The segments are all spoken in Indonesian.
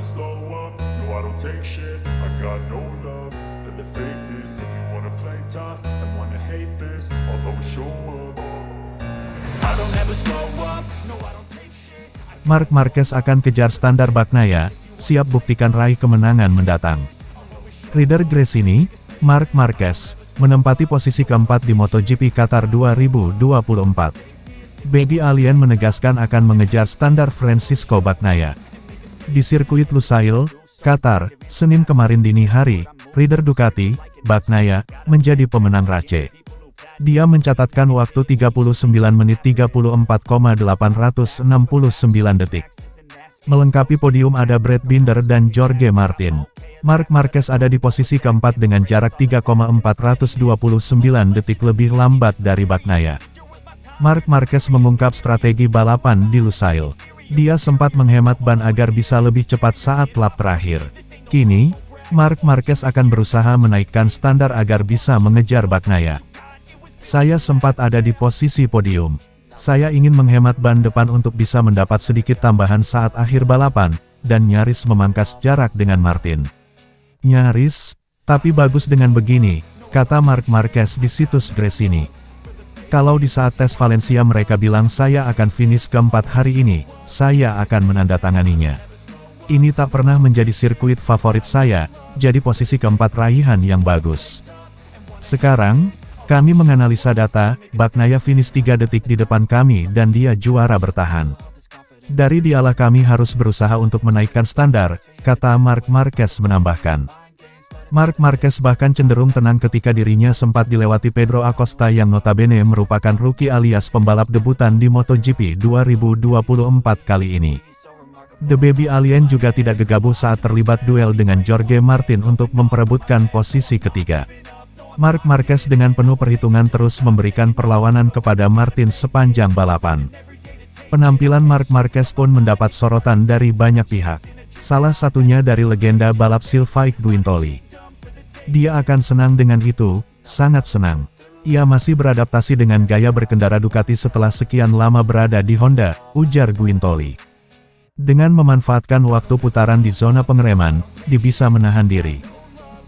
slow up, no I don't take shit. I got no love for the fakeness. If you wanna play tough and wanna hate this, I'll always show up. I don't ever slow up, no I don't take shit. Marc Marquez akan kejar standar Bagnaia, siap buktikan raih kemenangan mendatang. Rider Gresini, Marc Marquez, menempati posisi keempat di MotoGP Qatar 2024. Baby Alien menegaskan akan mengejar standar Francisco Bagnaia. Di sirkuit Lusail, Qatar, Senin kemarin dini hari, rider Ducati, Bagnaia, menjadi pemenang race. Dia mencatatkan waktu 39 menit 34,869 detik. Melengkapi podium ada Brad Binder dan Jorge Martin. Marc Marquez ada di posisi keempat dengan jarak 3,429 detik lebih lambat dari Bagnaia. Marc Marquez mengungkap strategi balapan di Lusail. Dia sempat menghemat ban agar bisa lebih cepat saat lap terakhir. Kini, Marc Marquez akan berusaha menaikkan standar agar bisa mengejar Bagnaia. Saya sempat ada di posisi podium. Saya ingin menghemat ban depan untuk bisa mendapat sedikit tambahan saat akhir balapan, dan nyaris memangkas jarak dengan Martin. Nyaris, tapi bagus dengan begini, kata Marc Marquez di situs Gresini. Kalau di saat tes Valencia mereka bilang saya akan finish keempat hari ini, saya akan menandatanganinya. Ini tak pernah menjadi sirkuit favorit saya, jadi posisi keempat raihan yang bagus. Sekarang, kami menganalisa data, Bagnaia finish 3 detik di depan kami dan dia juara bertahan. Dari dialah kami harus berusaha untuk menaikkan standar, kata Marc Marquez menambahkan. Marc Marquez bahkan cenderung tenang ketika dirinya sempat dilewati Pedro Acosta yang notabene merupakan rookie alias pembalap debutan di MotoGP 2024 kali ini. The Baby Alien juga tidak gegabah saat terlibat duel dengan Jorge Martin untuk memperebutkan posisi ketiga. Marc Marquez dengan penuh perhitungan terus memberikan perlawanan kepada Martin sepanjang balapan. Penampilan Marc Marquez pun mendapat sorotan dari banyak pihak. Salah satunya dari legenda balap Sylvain Guintoli. Dia akan senang dengan itu, sangat senang. Ia masih beradaptasi dengan gaya berkendara Ducati setelah sekian lama berada di Honda, ujar Guintoli. Dengan memanfaatkan waktu putaran di zona pengereman, dia bisa menahan diri.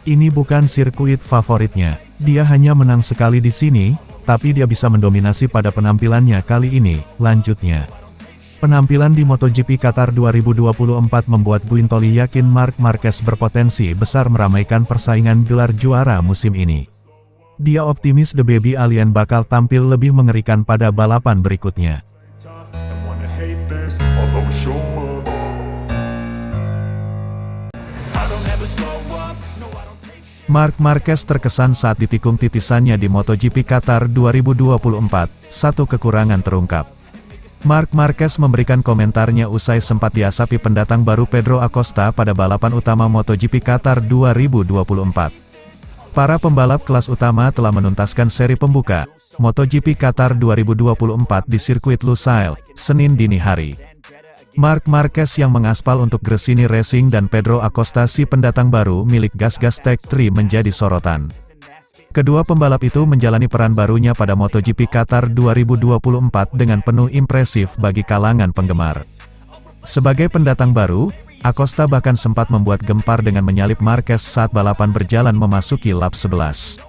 Ini bukan sirkuit favoritnya, dia hanya menang sekali di sini, tapi dia bisa mendominasi pada penampilannya kali ini, lanjutnya. Penampilan di MotoGP Qatar 2024 membuat Guintoli yakin Marc Marquez berpotensi besar meramaikan persaingan gelar juara musim ini. Dia optimis The Baby Alien bakal tampil lebih mengerikan pada balapan berikutnya. Marc Marquez terkesan saat ditikung titisannya di MotoGP Qatar 2024, satu kekurangan terungkap. Marc Marquez memberikan komentarnya usai sempat diasapi pendatang baru Pedro Acosta pada balapan utama MotoGP Qatar 2024. Para pembalap kelas utama telah menuntaskan seri pembuka MotoGP Qatar 2024 di sirkuit Lusail, Senin dini hari. Marc Marquez yang mengaspal untuk Gresini Racing dan Pedro Acosta si pendatang baru milik Gas Tech 3 menjadi sorotan. Kedua pembalap itu menjalani peran barunya pada MotoGP Qatar 2024 dengan penuh impresif bagi kalangan penggemar. Sebagai pendatang baru, Acosta bahkan sempat membuat gempar dengan menyalip Marquez saat balapan berjalan memasuki lap 11.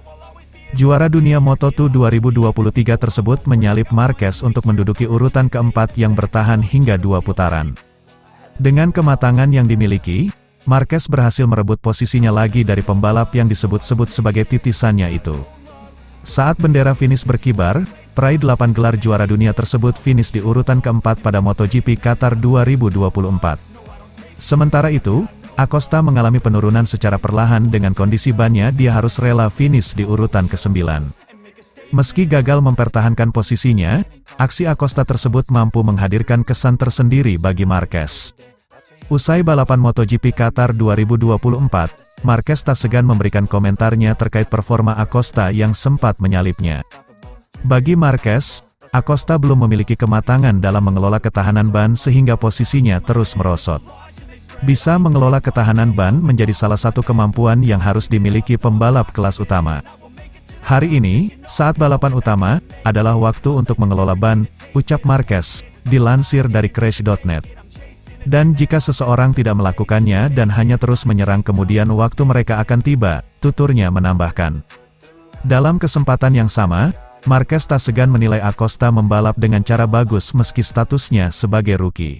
Juara dunia Moto2 2023 tersebut menyalip Marquez untuk menduduki urutan keempat yang bertahan hingga 2 putaran. Dengan kematangan yang dimiliki, Marquez berhasil merebut posisinya lagi dari pembalap yang disebut-sebut sebagai titisannya itu. Saat bendera finish berkibar, peraih 8 gelar juara dunia tersebut finish di urutan keempat pada MotoGP Qatar 2024. Sementara itu, Acosta mengalami penurunan secara perlahan dengan kondisi bannya dia harus rela finish di urutan ke-9. Meski gagal mempertahankan posisinya, aksi Acosta tersebut mampu menghadirkan kesan tersendiri bagi Marquez. Usai balapan MotoGP Qatar 2024, Marquez tak segan memberikan komentarnya terkait performa Acosta yang sempat menyalipnya. Bagi Marquez, Acosta belum memiliki kematangan dalam mengelola ketahanan ban sehingga posisinya terus merosot. Bisa mengelola ketahanan ban menjadi salah satu kemampuan yang harus dimiliki pembalap kelas utama. Hari ini, saat balapan utama, adalah waktu untuk mengelola ban, ucap Marquez, dilansir dari Crash.net. Dan jika seseorang tidak melakukannya dan hanya terus menyerang kemudian waktu mereka akan tiba, tuturnya menambahkan. Dalam kesempatan yang sama, Marquez tak segan menilai Acosta membalap dengan cara bagus meski statusnya sebagai rookie.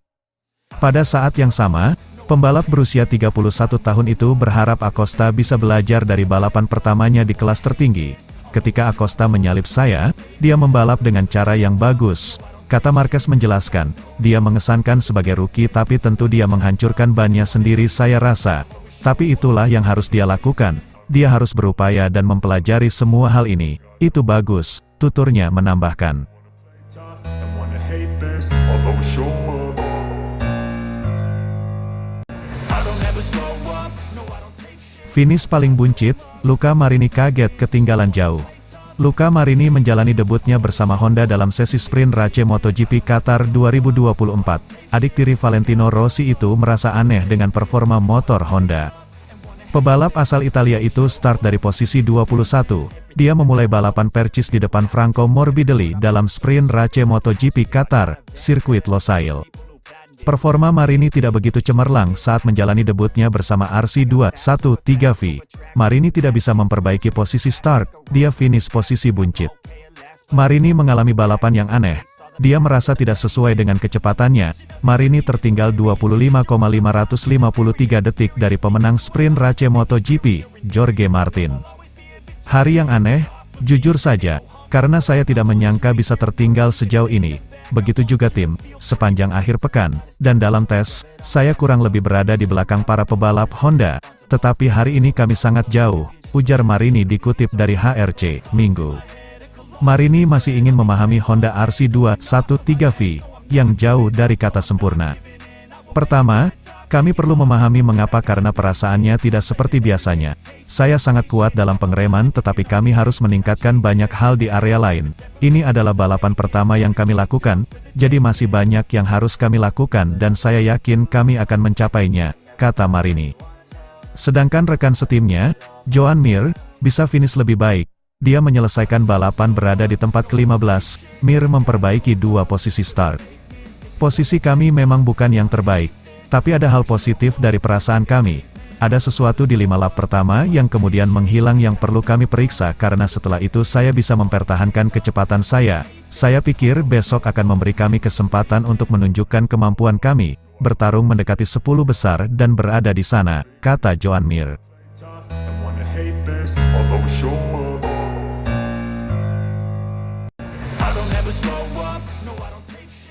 Pada saat yang sama, pembalap berusia 31 tahun itu berharap Acosta bisa belajar dari balapan pertamanya di kelas tertinggi. Ketika Acosta menyalip saya, dia membalap dengan cara yang bagus. Kata Marquez menjelaskan, dia mengesankan sebagai rookie tapi tentu dia menghancurkan bannya sendiri saya rasa. Tapi itulah yang harus dia lakukan, dia harus berupaya dan mempelajari semua hal ini. Itu bagus, tuturnya menambahkan. Finish paling buncit, Luca Marini kaget ketinggalan jauh. Luca Marini menjalani debutnya bersama Honda dalam sesi sprint RACE MotoGP Qatar 2024. Adik tiri Valentino Rossi itu merasa aneh dengan performa motor Honda. Pebalap asal Italia itu start dari posisi 21. Dia memulai balapan percis di depan Franco Morbidelli dalam sprint RACE MotoGP Qatar, sirkuit Losail. Performa Marini tidak begitu cemerlang saat menjalani debutnya bersama RC213V. Marini tidak bisa memperbaiki posisi start, dia finish posisi buncit. Marini mengalami balapan yang aneh. Dia merasa tidak sesuai dengan kecepatannya. Marini tertinggal 25,553 detik dari pemenang sprint RACE MotoGP, Jorge Martin. Hari yang aneh, jujur saja, karena saya tidak menyangka bisa tertinggal sejauh ini. Begitu juga tim, sepanjang akhir pekan, dan dalam tes, saya kurang lebih berada di belakang para pebalap Honda, tetapi hari ini kami sangat jauh, ujar Marini dikutip dari HRC, Minggu. Marini masih ingin memahami Honda RC213V, yang jauh dari kata sempurna. Pertama, kami perlu memahami mengapa karena perasaannya tidak seperti biasanya. Saya sangat kuat dalam pengereman tetapi kami harus meningkatkan banyak hal di area lain. Ini adalah balapan pertama yang kami lakukan, jadi masih banyak yang harus kami lakukan dan saya yakin kami akan mencapainya, kata Marini. Sedangkan rekan setimnya, Joan Mir, bisa finish lebih baik. Dia menyelesaikan balapan berada di tempat ke-15, Mir memperbaiki 2 posisi start. Posisi kami memang bukan yang terbaik. Tapi ada hal positif dari perasaan kami. Ada sesuatu di 5 lap pertama yang kemudian menghilang yang perlu kami periksa karena setelah itu saya bisa mempertahankan kecepatan saya. Saya pikir besok akan memberi kami kesempatan untuk menunjukkan kemampuan kami, bertarung mendekati 10 besar dan berada di sana, kata Joan Mir.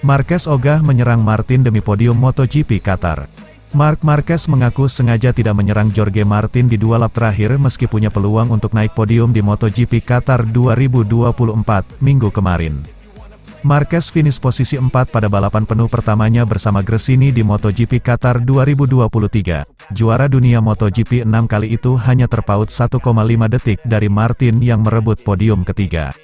Marquez ogah menyerang Martin demi podium MotoGP Qatar. Marc Marquez mengaku sengaja tidak menyerang Jorge Martin di 2 lap terakhir meski punya peluang untuk naik podium di MotoGP Qatar 2024, Minggu kemarin. Marquez finish posisi 4 pada balapan penuh pertamanya bersama Gresini di MotoGP Qatar 2023. Juara dunia MotoGP 6 kali itu hanya terpaut 1,5 detik dari Martin yang merebut podium ketiga.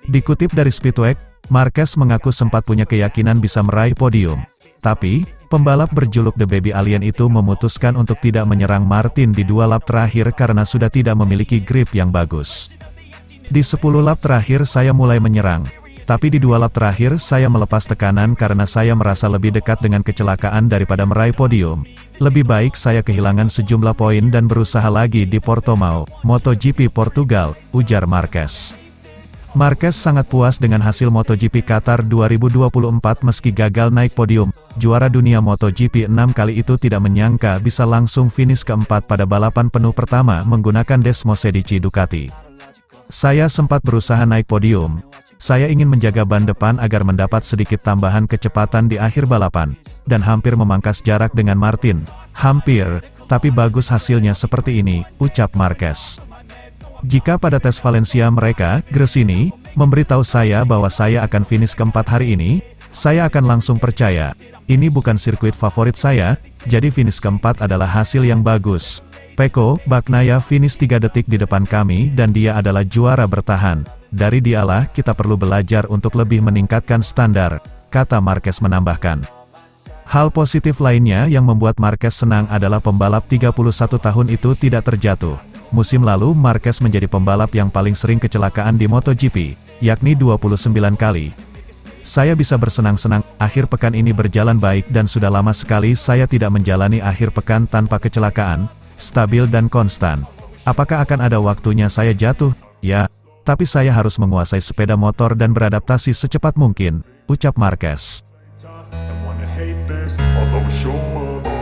Dikutip dari Speedweek, Marquez mengaku sempat punya keyakinan bisa meraih podium. Tapi, pembalap berjuluk The Baby Alien itu memutuskan untuk tidak menyerang Martin di 2 lap terakhir karena sudah tidak memiliki grip yang bagus. Di 10 lap terakhir saya mulai menyerang. Tapi di 2 lap terakhir saya melepas tekanan karena saya merasa lebih dekat dengan kecelakaan daripada meraih podium. Lebih baik saya kehilangan sejumlah poin dan berusaha lagi di Portimao, MotoGP Portugal, ujar Marquez. Marquez sangat puas dengan hasil MotoGP Qatar 2024 meski gagal naik podium. Juara dunia MotoGP 6 kali itu tidak menyangka bisa langsung finish keempat pada balapan penuh pertama menggunakan Desmosedici Ducati. Saya sempat berusaha naik podium. Saya ingin menjaga ban depan agar mendapat sedikit tambahan kecepatan di akhir balapan, dan hampir memangkas jarak dengan Martin. Hampir, tapi bagus hasilnya seperti ini, ucap Marquez. Jika pada tes Valencia mereka, Gresini, memberitahu saya bahwa saya akan finish keempat hari ini, saya akan langsung percaya. Ini bukan sirkuit favorit saya, jadi finish keempat adalah hasil yang bagus. Pecco Bagnaia finish 3 detik di depan kami dan dia adalah juara bertahan. Dari dialah kita perlu belajar untuk lebih meningkatkan standar, kata Marquez menambahkan. Hal positif lainnya yang membuat Marquez senang adalah pembalap 31 tahun itu tidak terjatuh. Musim lalu Marquez menjadi pembalap yang paling sering kecelakaan di MotoGP, yakni 29 kali. Saya bisa bersenang-senang, akhir pekan ini berjalan baik dan sudah lama sekali saya tidak menjalani akhir pekan tanpa kecelakaan, stabil dan konstan. Apakah akan ada waktunya saya jatuh? Ya, tapi saya harus menguasai sepeda motor dan beradaptasi secepat mungkin, ucap Marquez. And wanna hate this, I'll always show up.